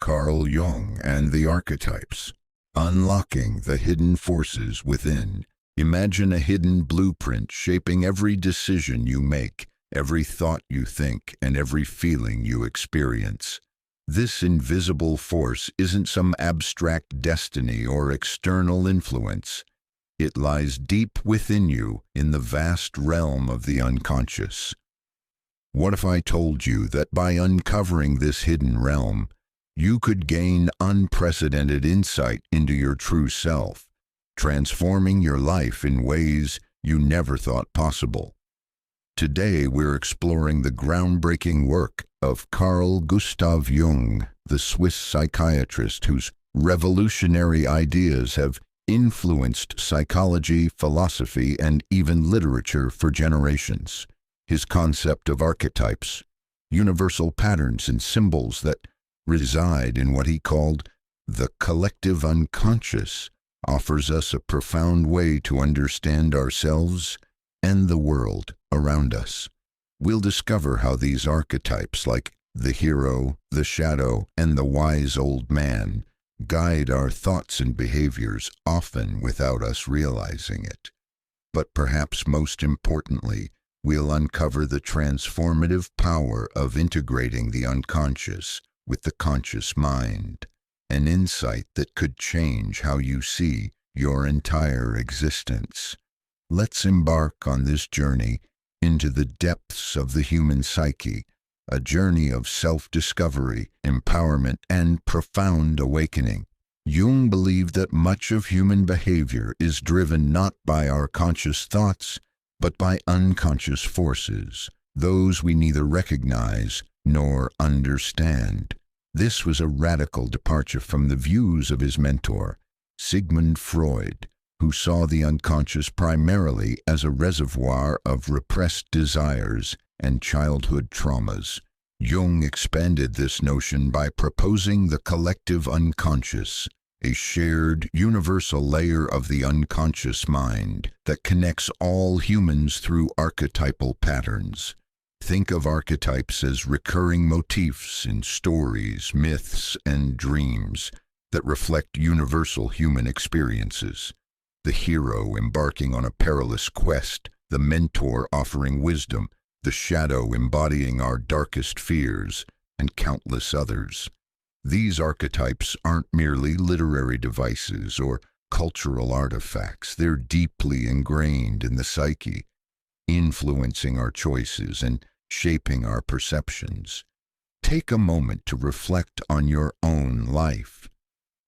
Carl Jung and the Archetypes. Unlocking the hidden forces within. Imagine a hidden blueprint shaping every decision you make, every thought you think, and every feeling you experience. This invisible force isn't some abstract destiny or external influence. It lies deep within you in the vast realm of the unconscious. What if I told you that by uncovering this hidden realm, you could gain unprecedented insight into your true self, transforming your life in ways you never thought possible? Today we're exploring the groundbreaking work of Carl Gustav Jung, the Swiss psychiatrist whose revolutionary ideas have influenced psychology, philosophy, and even literature for generations. His concept of archetypes, universal patterns and symbols that reside in what he called the collective unconscious, offers us a profound way to understand ourselves and the world around us. We'll discover how these archetypes, like the hero, the shadow, and the wise old man, guide our thoughts and behaviors, often without us realizing it. But perhaps most importantly, we'll uncover the transformative power of integrating the unconscious with the conscious mind, an insight that could change how you see your entire existence. Let's embark on this journey into the depths of the human psyche, a journey of self-discovery, empowerment, and profound awakening. Jung believed that much of human behavior is driven not by our conscious thoughts, but by unconscious forces, those we neither recognize nor understand. This was a radical departure from the views of his mentor, Sigmund Freud, who saw the unconscious primarily as a reservoir of repressed desires and childhood traumas. Jung expanded this notion by proposing the collective unconscious, a shared, universal layer of the unconscious mind that connects all humans through archetypal patterns. Think of archetypes as recurring motifs in stories, myths, and dreams that reflect universal human experiences. The hero embarking on a perilous quest, the mentor offering wisdom, the shadow embodying our darkest fears, and countless others. These archetypes aren't merely literary devices or cultural artifacts. They're deeply ingrained in the psyche, influencing our choices and shaping our perceptions. Take a moment to reflect on your own life.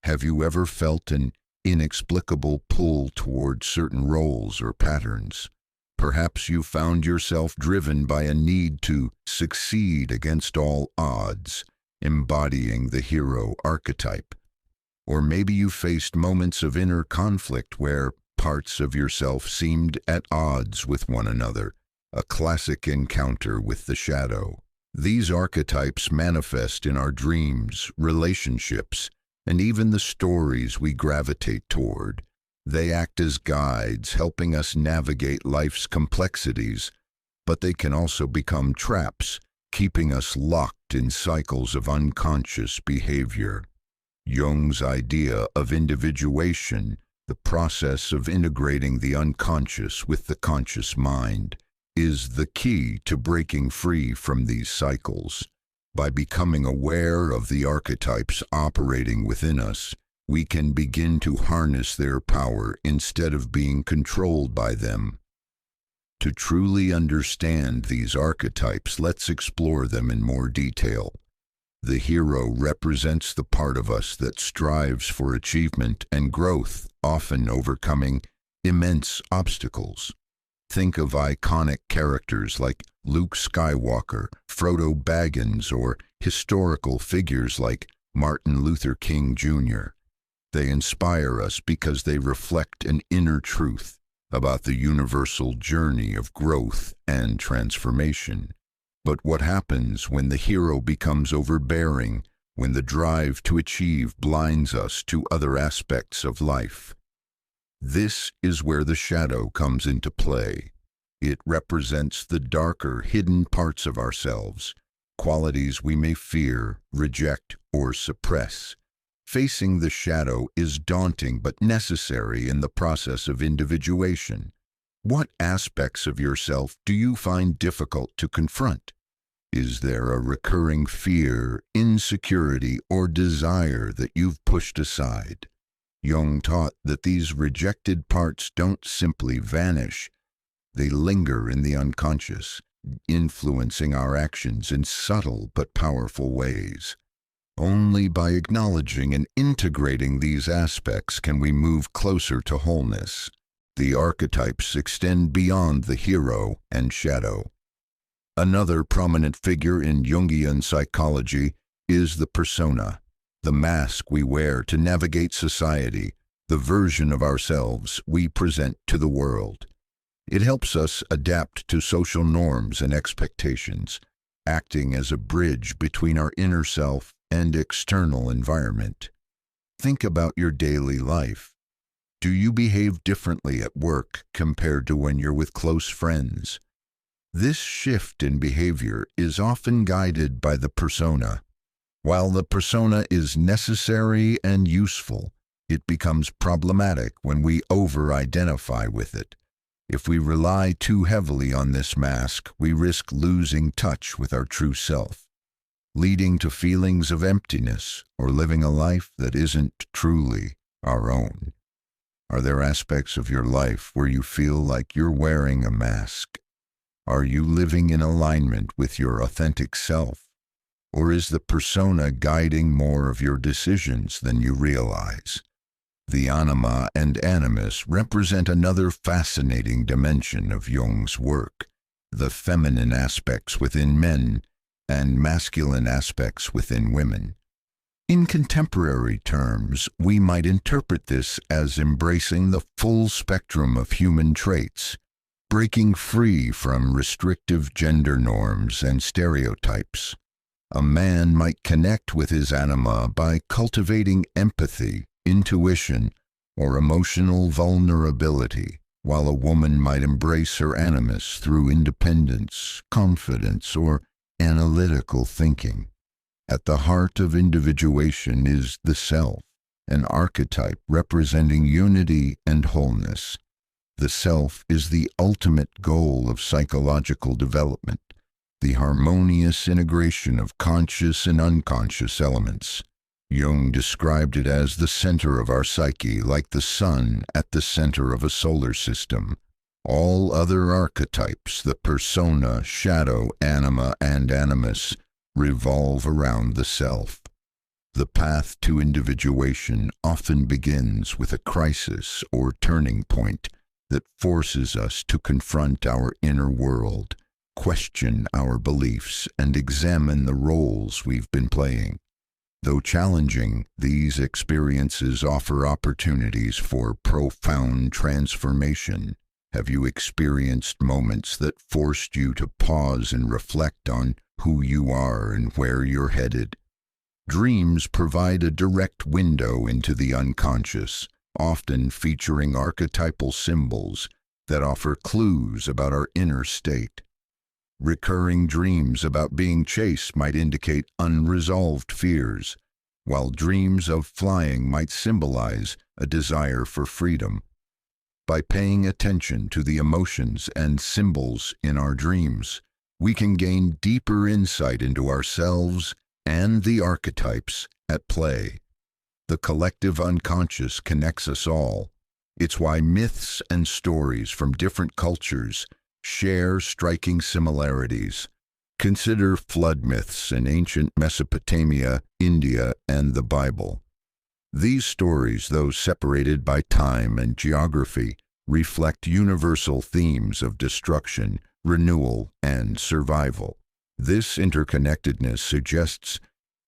Have you ever felt an inexplicable pull toward certain roles or patterns? Perhaps you found yourself driven by a need to succeed against all odds, embodying the hero archetype. Or maybe you faced moments of inner conflict where parts of yourself seemed at odds with one another, a classic encounter with the shadow. These archetypes manifest in our dreams, relationships, and even the stories we gravitate toward. They act as guides, helping us navigate life's complexities, but they can also become traps, keeping us locked in cycles of unconscious behavior. Jung's idea of individuation, the process of integrating the unconscious with the conscious mind, is the key to breaking free from these cycles. By becoming aware of the archetypes operating within us, we can begin to harness their power instead of being controlled by them. To truly understand these archetypes, let's explore them in more detail. The hero represents the part of us that strives for achievement and growth, often overcoming immense obstacles. Think of iconic characters like Luke Skywalker, Frodo Baggins, or historical figures like Martin Luther King Jr. They inspire us because they reflect an inner truth about the universal journey of growth and transformation. But what happens when the hero becomes overbearing, when the drive to achieve blinds us to other aspects of life? This is where the shadow comes into play. It represents the darker, hidden parts of ourselves, qualities we may fear, reject, or suppress. Facing the shadow is daunting but necessary in the process of individuation. What aspects of yourself do you find difficult to confront? Is there a recurring fear, insecurity, or desire that you've pushed aside? Jung taught that these rejected parts don't simply vanish, they linger in the unconscious, influencing our actions in subtle but powerful ways. Only by acknowledging and integrating these aspects can we move closer to wholeness. The archetypes extend beyond the hero and shadow. Another prominent figure in Jungian psychology is the persona, the mask we wear to navigate society, the version of ourselves we present to the world. It helps us adapt to social norms and expectations, acting as a bridge between our inner self and external environment. Think about your daily life. Do you behave differently at work compared to when you're with close friends? This shift in behavior is often guided by the persona. While the persona is necessary and useful, it becomes problematic when we over-identify with it. If we rely too heavily on this mask, we risk losing touch with our true self, leading to feelings of emptiness or living a life that isn't truly our own. Are there aspects of your life where you feel like you're wearing a mask? Are you living in alignment with your authentic self? Or is the persona guiding more of your decisions than you realize? The Anima and Animus represent another fascinating dimension of Jung's work, the feminine aspects within men and masculine aspects within women. In contemporary terms, we might interpret this as embracing the full spectrum of human traits, breaking free from restrictive gender norms and stereotypes. A man might connect with his anima by cultivating empathy, intuition, or emotional vulnerability, while a woman might embrace her animus through independence, confidence, or analytical thinking. At the heart of individuation is the self, an archetype representing unity and wholeness. The self is the ultimate goal of psychological development, the harmonious integration of conscious and unconscious elements. Jung described it as the center of our psyche, like the sun at the center of a solar system. All other archetypes, the persona, shadow, anima, and animus, revolve around the self. The path to individuation often begins with a crisis or turning point that forces us to confront our inner world, question our beliefs, and examine the roles we've been playing. Though challenging, these experiences offer opportunities for profound transformation. Have you experienced moments that forced you to pause and reflect on who you are and where you're headed? Dreams provide a direct window into the unconscious, often featuring archetypal symbols that offer clues about our inner state. Recurring dreams about being chased might indicate unresolved fears, while dreams of flying might symbolize a desire for freedom. By paying attention to the emotions and symbols in our dreams, we can gain deeper insight into ourselves and the archetypes at play. The collective unconscious connects us all. It's why myths and stories from different cultures share striking similarities. Consider flood myths in ancient Mesopotamia, India, and the Bible. These stories, though separated by time and geography, reflect universal themes of destruction, renewal, and survival. This interconnectedness suggests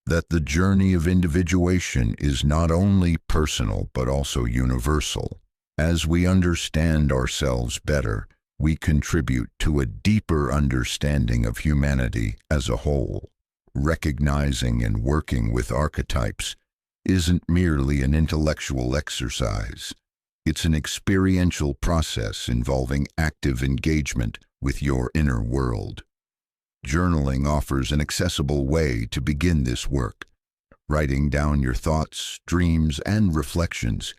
that the journey of individuation is not only personal but also universal. As we understand ourselves better, we contribute to a deeper understanding of humanity as a whole. Recognizing and working with archetypes isn't merely an intellectual exercise. It's an experiential process involving active engagement with your inner world. Journaling offers an accessible way to begin this work. Writing down your thoughts, dreams, and reflections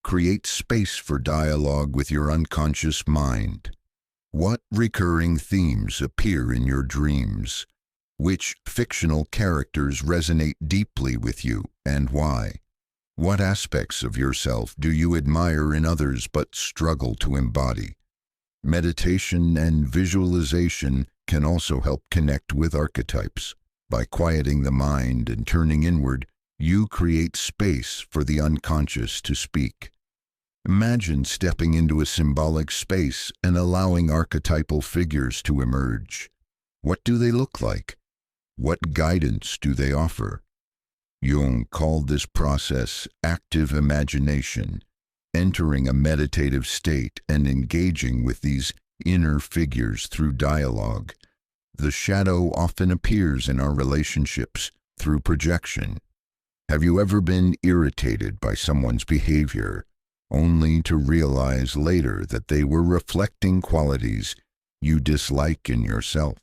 creates space for dialogue with your unconscious mind. What recurring themes appear in your dreams? Which fictional characters resonate deeply with you, and why? What aspects of yourself do you admire in others but struggle to embody? Meditation and visualization can also help connect with archetypes. By quieting the mind and turning inward, you create space for the unconscious to speak. Imagine stepping into a symbolic space and allowing archetypal figures to emerge. What do they look like? What guidance do they offer? Jung called this process active imagination, entering a meditative state and engaging with these inner figures through dialogue. The shadow often appears in our relationships through projection. Have you ever been irritated by someone's behavior, only to realize later that they were reflecting qualities you dislike in yourself?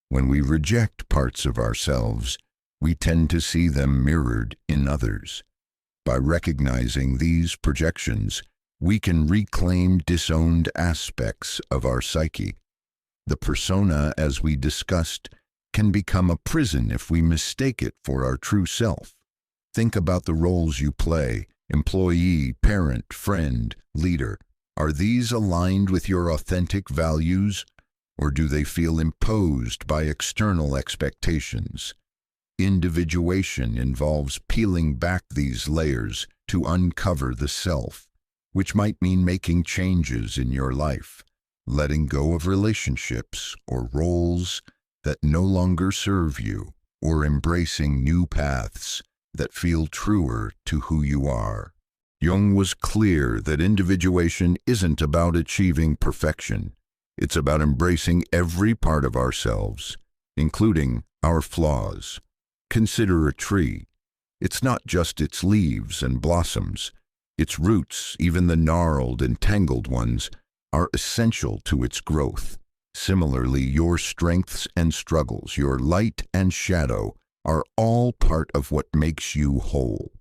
When we reject parts of ourselves, we tend to see them mirrored in others. By recognizing these projections, we can reclaim disowned aspects of our psyche. The persona, as we discussed, can become a prison if we mistake it for our true self. Think about the roles you play: employee, parent, friend, leader. Are these aligned with your authentic values, or do they feel imposed by external expectations? Individuation involves peeling back these layers to uncover the self, which might mean making changes in your life, letting go of relationships or roles that no longer serve you, or embracing new paths that feel truer to who you are. Jung was clear that individuation isn't about achieving perfection. It's about embracing every part of ourselves, including our flaws. Consider a tree. It's not just its leaves and blossoms. Its roots, even the gnarled and tangled ones, are essential to its growth. Similarly, your strengths and struggles, your light and shadow, are all part of what makes you whole.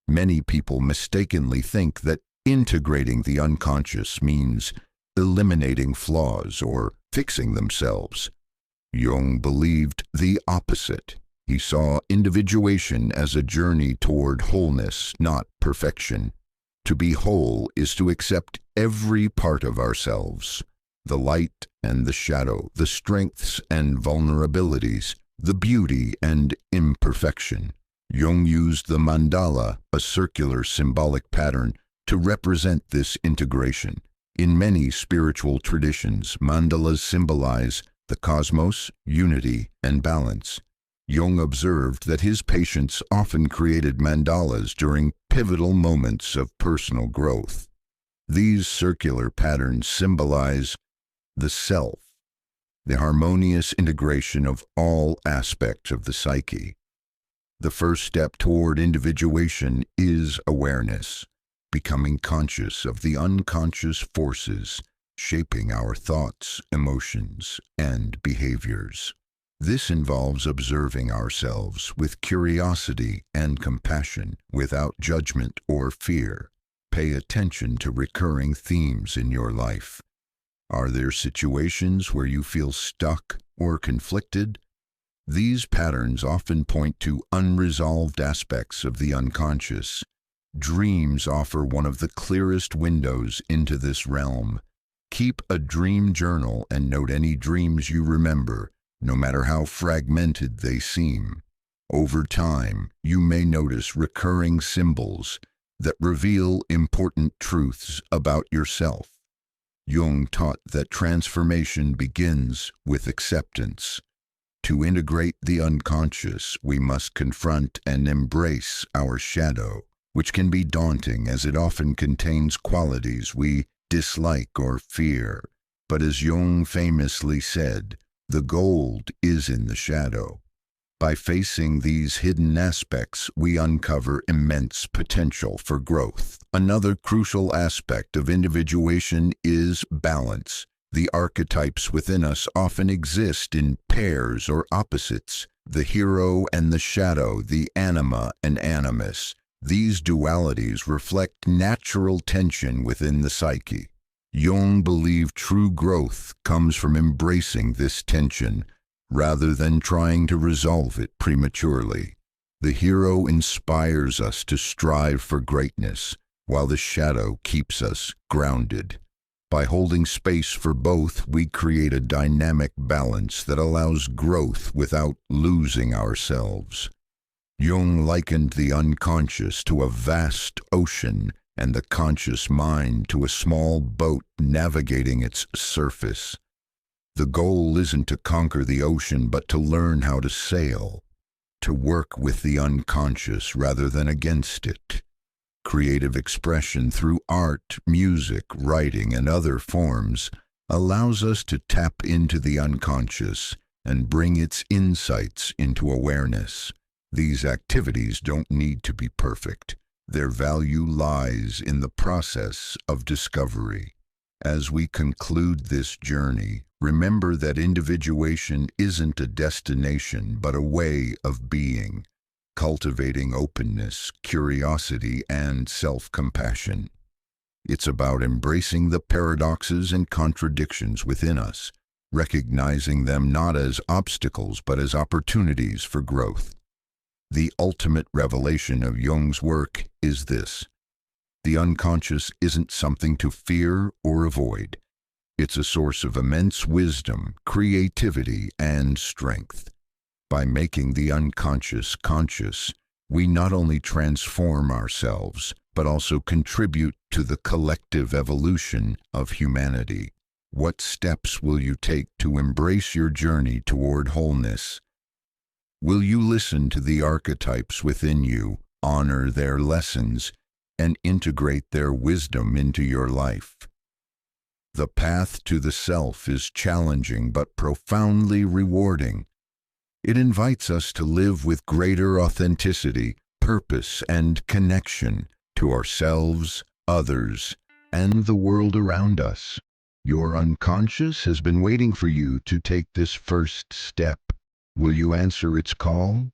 Many people mistakenly think that integrating the unconscious means eliminating flaws or fixing themselves. Jung believed the opposite. He saw individuation as a journey toward wholeness, not perfection. To be whole is to accept every part of ourselves: the light and the shadow, the strengths and vulnerabilities, the beauty and imperfection. Jung used the mandala, a circular symbolic pattern, to represent this integration. In many spiritual traditions, mandalas symbolize the cosmos, unity, and balance. Jung observed that his patients often created mandalas during pivotal moments of personal growth. These circular patterns symbolize the self, the harmonious integration of all aspects of the psyche. The first step toward individuation is awareness, becoming conscious of the unconscious forces shaping our thoughts, emotions, and behaviors. This involves observing ourselves with curiosity and compassion, without judgment or fear. Pay attention to recurring themes in your life. Are there situations where you feel stuck or conflicted? These patterns often point to unresolved aspects of the unconscious. Dreams offer one of the clearest windows into this realm. Keep a dream journal and note any dreams you remember, no matter how fragmented they seem. Over time, you may notice recurring symbols that reveal important truths about yourself. Jung taught that transformation begins with acceptance. To integrate the unconscious, we must confront and embrace our shadow, which can be daunting as it often contains qualities we dislike or fear. But as Jung famously said, the gold is in the shadow. By facing these hidden aspects, we uncover immense potential for growth. Another crucial aspect of individuation is balance. The archetypes within us often exist in pairs or opposites, the hero and the shadow, the anima and animus. These dualities reflect natural tension within the psyche. Jung believed true growth comes from embracing this tension rather than trying to resolve it prematurely. The hero inspires us to strive for greatness, while the shadow keeps us grounded. By holding space for both, we create a dynamic balance that allows growth without losing ourselves. Jung likened the unconscious to a vast ocean and the conscious mind to a small boat navigating its surface. The goal isn't to conquer the ocean, but to learn how to sail, to work with the unconscious rather than against it. Creative expression through art, music, writing, and other forms allows us to tap into the unconscious and bring its insights into awareness. These activities don't need to be perfect. Their value lies in the process of discovery. As we conclude this journey, remember that individuation isn't a destination but a way of being, cultivating openness, curiosity, and self-compassion. It's about embracing the paradoxes and contradictions within us, recognizing them not as obstacles but as opportunities for growth. The ultimate revelation of Jung's work is this: the unconscious isn't something to fear or avoid. It's a source of immense wisdom, creativity, and strength. By making the unconscious conscious, we not only transform ourselves, but also contribute to the collective evolution of humanity. What steps will you take to embrace your journey toward wholeness? Will you listen to the archetypes within you, honor their lessons, and integrate their wisdom into your life? The path to the self is challenging but profoundly rewarding. It invites us to live with greater authenticity, purpose, and connection to ourselves, others, and the world around us. Your unconscious has been waiting for you to take this first step. Will you answer its call?